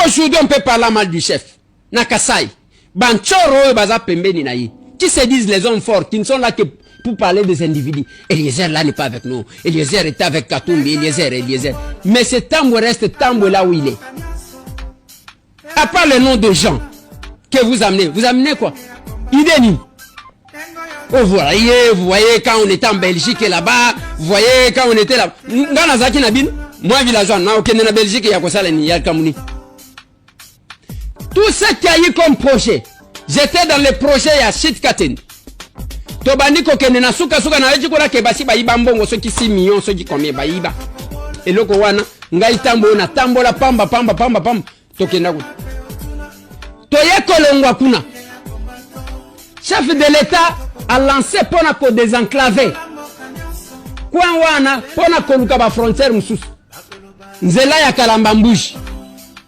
aujourd'hui on peut parler mal du chef, Nakasai, Banchoro baza pembeni na yi, qui se disent les hommes forts, qui ne sont là que pour parler des individus. Eliezer là n'est pas avec nous. Eliezer est avec Katumbi, Eliezer. Mais ce tambour reste tambour là où il est. À part le nom de Jean que vous amenez quoi? Idéni. Oh, vous voyez quand on était en Belgique et là-bas, vous voyez quand on était là. Moi villageois, non, ok, en Belgique, il y a quoi ça, il y a Kamouni. Tout ce qu'il y a eu comme projet, j'étais dans le projet à Chitkaten. Tobani kokene na suka na eji kola ke basi ba iba mbongo so ki 6 millions so ki combien ba iba. Eloko wana ngai tambola pamba tokenda ku. Toye kolongwa kuna. Chef de l'État a lancé pona ko désenclaver. Kwa wana pona ko luka ba frontière mususu. Nzela ya Kalambambushi.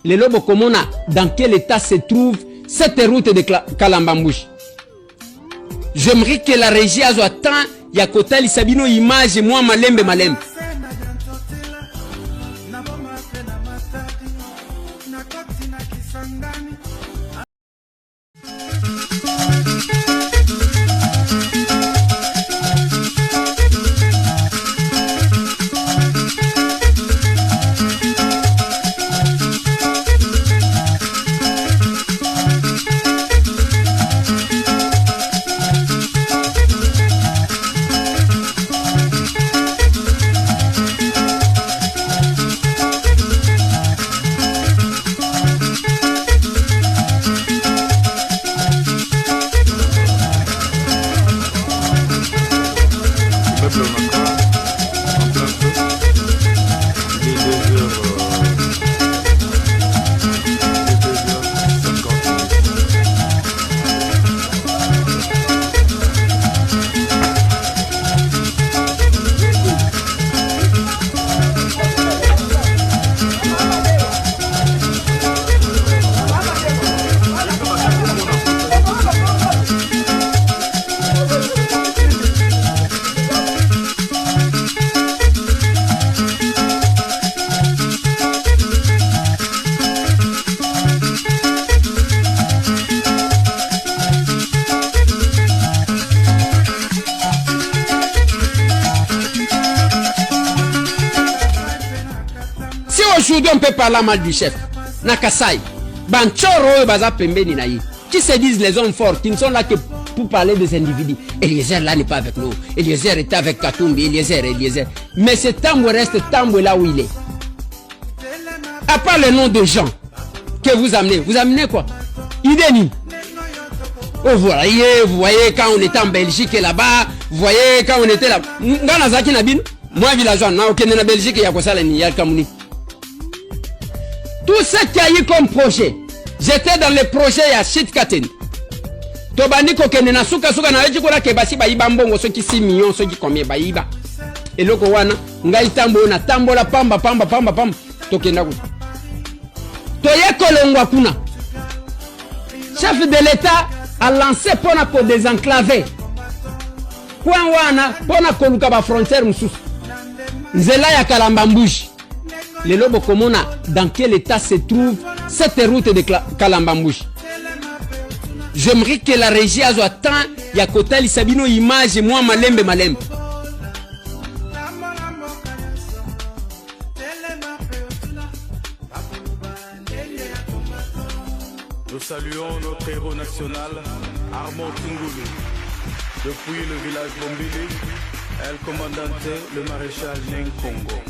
Le lobo komona dans quel état se trouve cette route de Kalambambushi. J'aimerais que la régie a temps ya kotali sabino image moi malembe. Aujourd'hui on peut parler mal du chef, Nakasai, Banchoro baza pembeni na yi, qui se disent les hommes forts, qui ne sont là que pour parler des individus. Eliezer là n'est pas avec nous. Eliezer est avec Katumbi, Eliezer. Mais ce tambour reste tambour là où il est. À part le nom de Jean que vous amenez quoi? Idéni. Oh, vous voyez quand on était en Belgique et là-bas, vous voyez quand on était là. Moi villageois, non, ok, en Belgique, il y a quoi ça, il y a Kamouni. Tout ce qu'il y a eu comme projet, j'étais dans le projet à Chitkaten. Tobani kokene na suka na eji kola ke basi ba iba mbongo so ki 6 millions so ki combien ba iba. Eloko wana ngai tambola pamba tokenda ku. Toye kolongwa kuna. Chef de l'État a lancé pona ko désenclaver. Kwa wana pona ko luka ba frontière mususu. Nzela ya Kalambambushi. Le lobo komona dans quel état se trouve cette route de Kalambambushi. J'aimerais que la régie a temps ya kotali sabino image moi malembe. Nous saluons notre héros national, Armand Tungulu. Depuis le village Bombili, El Commandante, le maréchal Neng Congo.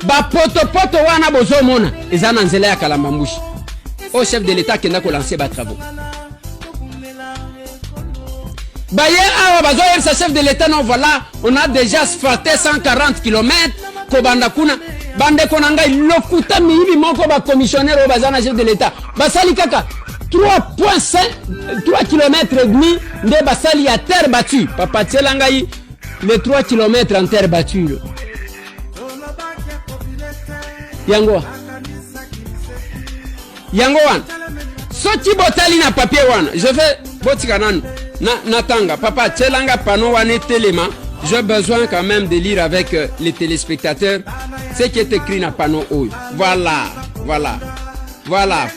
Ba poto wana bozomona ezana nzela ya Kalambambushi. Au chef de l'État qui n'a pas lancé ba travaux. Baye awa bazoyer sa chef de l'état non voilà, on a déjà asphalté 140 km kobanda kuna bande konanga lokuta miyibi moko ba commissionnaire au bazana chef de l'état. Basali kaka 3 km et demi de basali à terre battue. Papa Tselangai les 3 km en terre battue. Yango wan. Soti botali na papier wan. Je vais botika nan natanga. Papa Tselanga pano wane telema. J'ai besoin quand même de lire avec les téléspectateurs ce qui est écrit na panneau oyo. Voilà,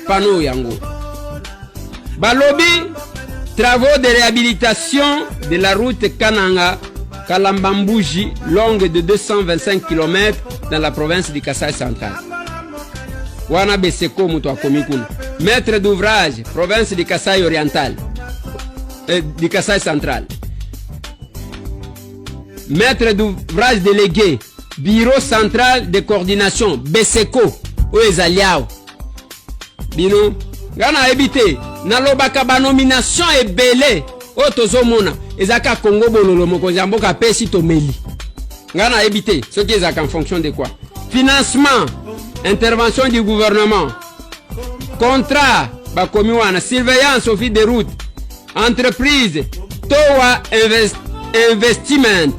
panneau yango. Balobi, travaux de réhabilitation de la route Kananga Kalambambouji, longue de 225 km dans la province du Kasaï central. Wana Beseko Mutua Komikun. Maître d'ouvrage, province du Kasaï oriental, du Kasaï central. Maître d'ouvrage délégué, bureau central de coordination, Beseko, Oezaliao. Bino, Gana habité, Nalobaka ba nomination et belé, Otozomona, Ezaka Congo Bololo Mokozamboka Pesi Tomeli. Gana habité, ce qui est en fonction de quoi? Financement, intervention du gouvernement, contrat, Bakomiwana, surveillance au fil des routes, entreprise, Towa Investiment.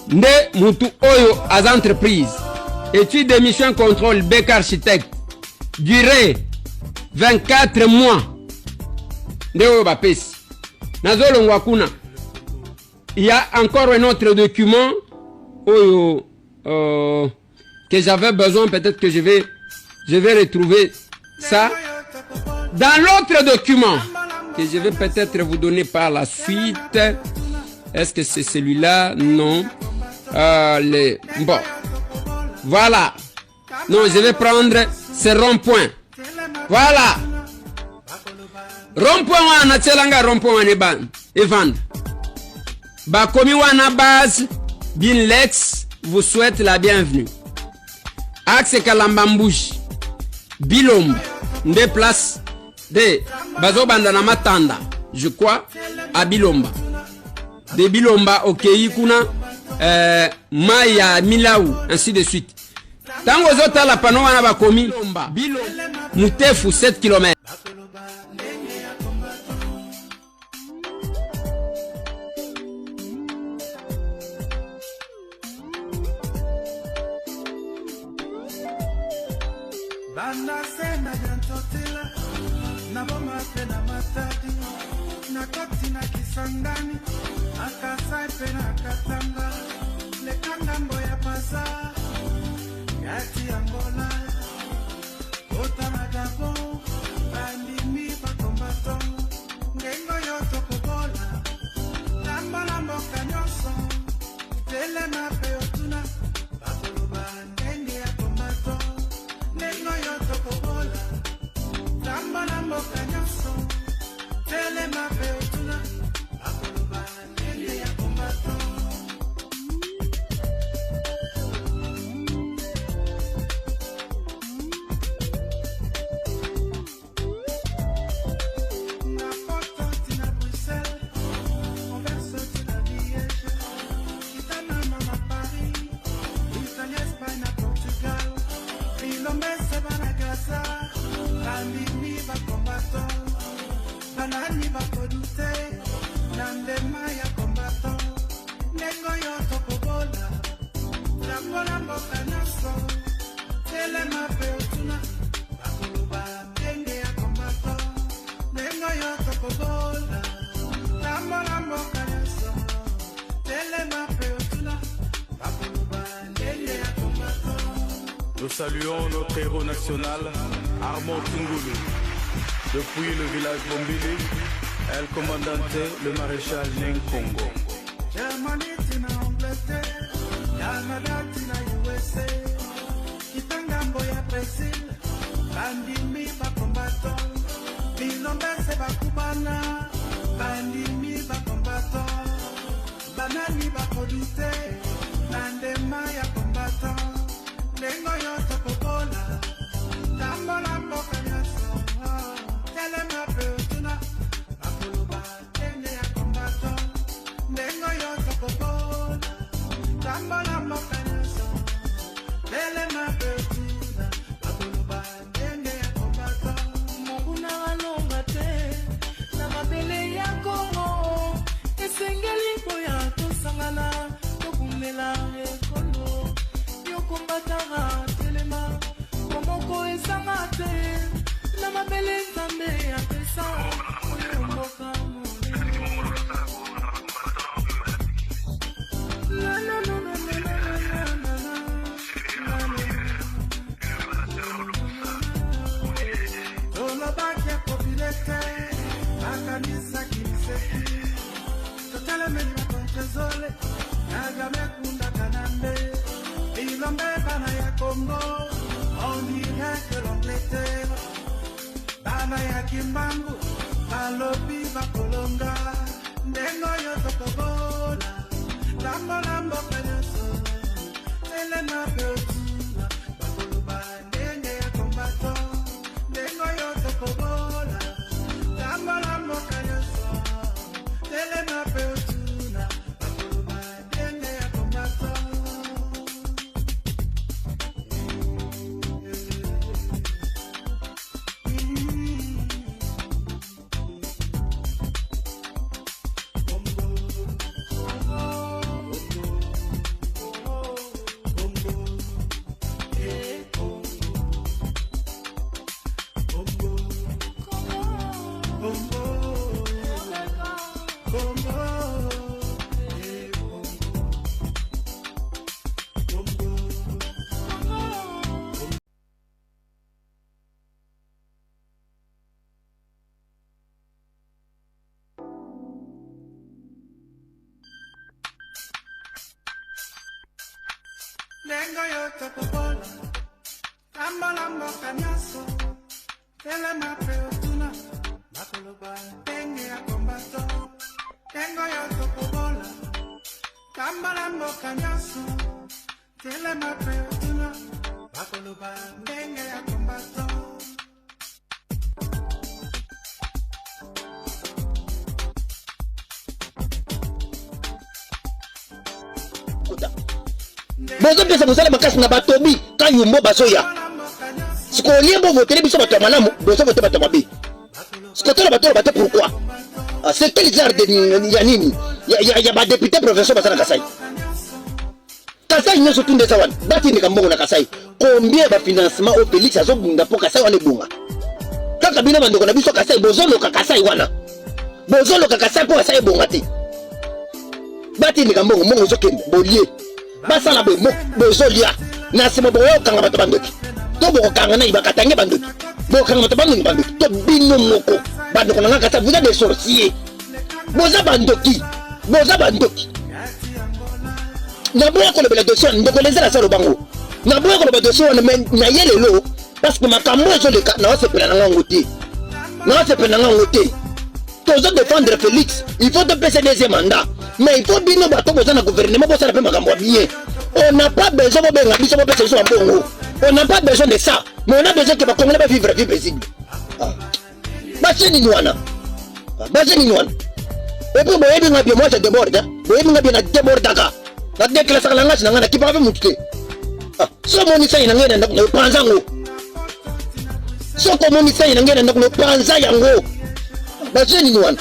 Nde mutu oyo as entreprise. Étude de mission contrôle BEC architecte. Durée 24 mois. Nde oyo bapesi. Nazolo ngwakuna. Il y a encore un autre document oyo que j'avais besoin, peut-être que je vais retrouver ça dans l'autre document que je vais peut-être vous donner par la suite. Est-ce que c'est celui-là? Non. Bon. Voilà. Non, je vais prendre ce rond-point. Voilà. Rond-point wana tselanga rond-point wana Evan. Bakomi wana base Binlex vous souhaite la bienvenue. Axe Kalambambouji. Bilomba. Nde place de Bazobanda na Matanda. Je crois à Bilomba. De Bilomba au kuna Maya Milaou, ainsi de suite. Tango zota la pano wana bakomi Bilomba Mutefu 7 km. Sangani, akasai pena katanga, lekanga mboya pasa, yati Angola, otana Gabon, bandimi bakombato, ngengo yoto kobola, lamba mboka nyonso, telema pe otuna, bakoloba ndenge ya kombato, ngengo yoto kobola, lamba mboka nyonso, telema pe otuna. Nous saluons notre héros national, Armand Tungulu. Depuis le village Bombili, El Commandante, le maréchal Nenkongo. Germany tina Angleterre, Canada tina USA, Kitangambo ya Brazil, bandimi bakombato, Bilombese bakubana, bandimi bakombato, banani bakodute, nandema ya kombato, lengo yoto kobola, tambola mboka nyaso, telema pe utuna, bakoloba tende ya kombato. Kimbangu, Balobi Bakolonga, Nengo Yotokobola, Lambo Lambo Peneso, Elena Beotuna, Bakoluba, Nenge ya Kombato, Nengo Yotokobola, Lambo Lambo Peneso, Elena Beotuna, Bakoluba, Nenge ya Kombato. Nengo Yotokobola, Lambo Lambo Kanyaso, Elema Beotuna, Bakoluba, Nenge ya Kombato, Nengo Yotokobola, Lambo Lambo Kanyaso, Elema Beotuna, Bakoluba, Nenge ya Kombato. Bozo pesa musala makasi na batobi kayumbo basoya. Siko liembo voter biso bato malamu, bozo voter bato mabe. Siko tala bato bato pourquoi? C'est quel genre de yanini? Ya ba député professeur basana Kasai. Kasai nyo surtout ndesa wan. Bati ni kambongo na Kasai. Combien ba financement au Félix azobunda po Kasai wane bunga. Kaka bino bandoko na biso Kasai bozo loka Kasai wana. Bozo loka Kasai po Kasai bunga ti. Bati ni kambongo mongo zokende bolie. Basala be mo bozolia na sema bo kanga bato bandoki to bo kanga na ibakatange bandoki bo kanga bato bandoki to bino moko bandoko na ngaka vous êtes des sorciers boza bandoki na bo ko le bela dossier ndoko lezela salo bango na bo ko le dossier na yelelo parce que makambo ezo le na se pela na ngote tozo défendre Félix il faut te passer deuxième mandat. Mais il faut bien nous battre dans le gouvernement pour ça la bien. On n'a pas besoin de on n'a pas besoin de ça. Mais on a besoin que les Congolais vivent la vie paisible. Et puis, moi je déborde. La déclaration de la langue qui parle monter. Si on dit ça, il y a un panzango. Si on dit ça, il y a un panzango.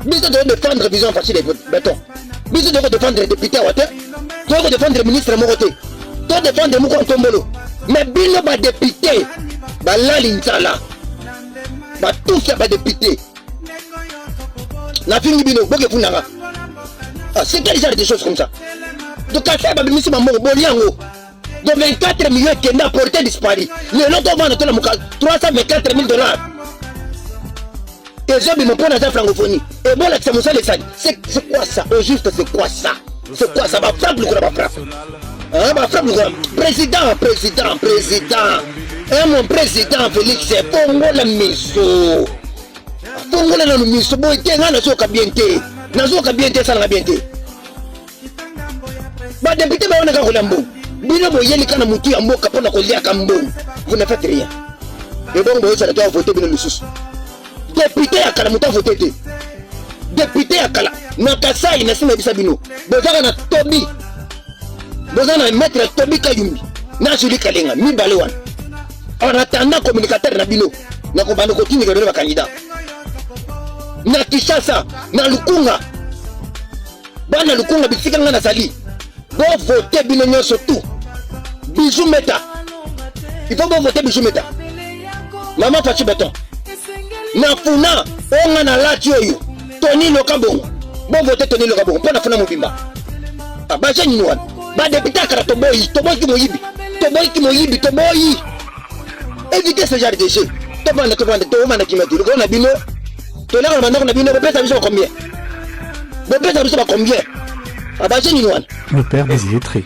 Biso doit défendre vision facile et béton. Biso doit défendre les députés à Ouattara. Doit défendre le ministre Moroté. Doit défendre Mouko Tombolo. Mais bino ba député. Ba Lalinsala. Ba tout ça ba député. La fin du bino, boke funanga. C'est quel genre de choses comme ça? Donc à ça, ba bimisi maman boliango. De 24 millions qui n'a porté disparu. Le lot on va dans la mouka 324 000 $. Et j'ai mis mon point dans la francophonie. Et bon, là, c'est quoi ça? Au juste, c'est quoi ça? C'est quoi ça? Ma frappe, le gros, ma frappe, le gros. Président. Et mon président, Félix, c'est Pongo la miso. Pongo la miso. Bon, il y a un soka bienté. Nazoka bienté, ça n'a bienté. Bah, député, on a un lambo. Bino, boyeli, kana mouti, ambo, kapona, kolia, kambo. Vous ne faites rien. Et bon, vous allez voter, bien le sous. Député à Kalamuta voté. Député à Kala. Nakasai na sima bisabino. Bozaka na Tobi. Bozaka na maître Tobi Kayumbi. Na Julie Kalenga mi balewan. En attendant communicateur na bino. Na ko bando ko tini ka candidat. Na Kishasa, na Lukunga. Bana Lukunga bisika nga na sali. Bo voter bino nyonso tout. Bijou Meta. Il faut voter Bijou Meta. Maman Fachi Beton. Na funa onga na lati oyo. Tony Lokabongo. Bon voter Tony Lokabongo. Pona funa mobimba. Ba jeni wan. Ba député kara toboyi ki moyibi. Toboyi. Évitez ce genre de jeu. Tobanda ki metu. Ko na bino. To la na bino ba pesa biso combien? Ba pesa biso ba combien? Ba jeni wan. Le père des illettrés.